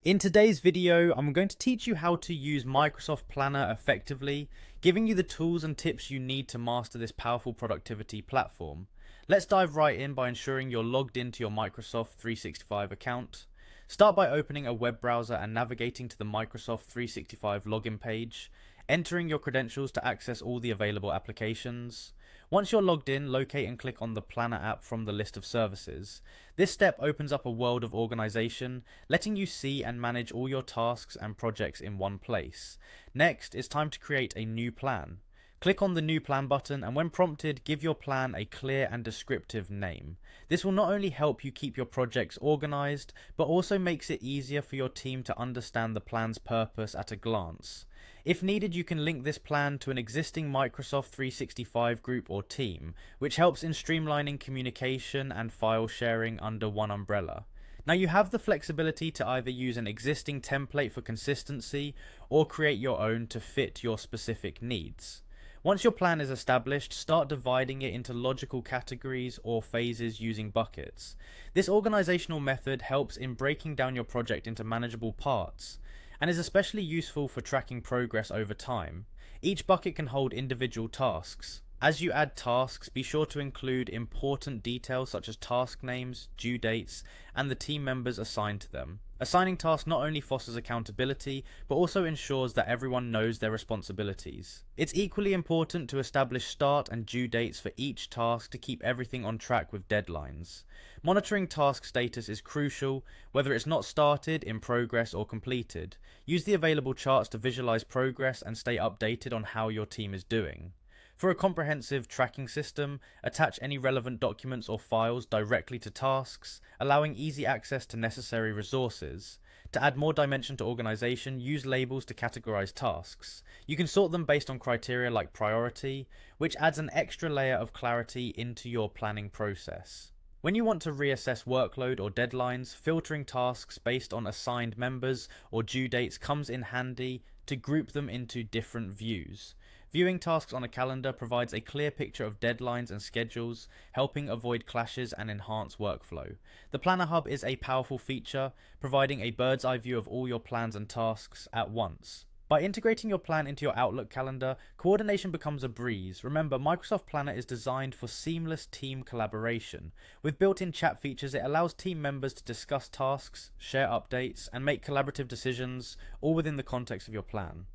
In today's video, I'm going to teach you how to use Microsoft Planner effectively, giving you the tools and tips you need to master this powerful productivity platform. Let's dive right in by ensuring you're logged into your Microsoft 365 account. Start by opening a web browser and navigating to the Microsoft 365 login page, entering your credentials to access all the available applications. Once you're logged in, locate and click on the Planner app from the list of services. This step opens up a world of organization, letting you see and manage all your tasks and projects in one place. Next, it's time to create a new plan. Click on the New Plan button, and when prompted, give your plan a clear and descriptive name. This will not only help you keep your projects organized, but also makes it easier for your team to understand the plan's purpose at a glance. If needed, you can link this plan to an existing Microsoft 365 group or team, which helps in streamlining communication and file sharing under one umbrella. Now you have the flexibility to either use an existing template for consistency or create your own to fit your specific needs. Once your plan is established, start dividing it into logical categories or phases using buckets. This organizational method helps in breaking down your project into manageable parts, and is especially useful for tracking progress over time. Each bucket can hold individual tasks. As you add tasks, be sure to include important details such as task names, due dates, and the team members assigned to them. Assigning tasks not only fosters accountability, but also ensures that everyone knows their responsibilities. It's equally important to establish start and due dates for each task to keep everything on track with deadlines. Monitoring task status is crucial, whether it's not started, in progress, or completed. Use the available charts to visualize progress and stay updated on how your team is doing. For a comprehensive tracking system, attach any relevant documents or files directly to tasks, allowing easy access to necessary resources. To add more dimension to organization, use labels to categorize tasks. You can sort them based on criteria like priority, which adds an extra layer of clarity into your planning process. When you want to reassess workload or deadlines, filtering tasks based on assigned members or due dates comes in handy to group them into different views. Viewing tasks on a calendar provides a clear picture of deadlines and schedules, helping avoid clashes and enhance workflow. The Planner Hub is a powerful feature, providing a bird's eye view of all your plans and tasks at once. By integrating your plan into your Outlook calendar, coordination becomes a breeze. Remember, Microsoft Planner is designed for seamless team collaboration. With built-in chat features, it allows team members to discuss tasks, share updates, and make collaborative decisions, all within the context of your plan.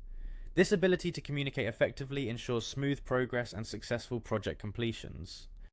This ability to communicate effectively ensures smooth progress and successful project completions.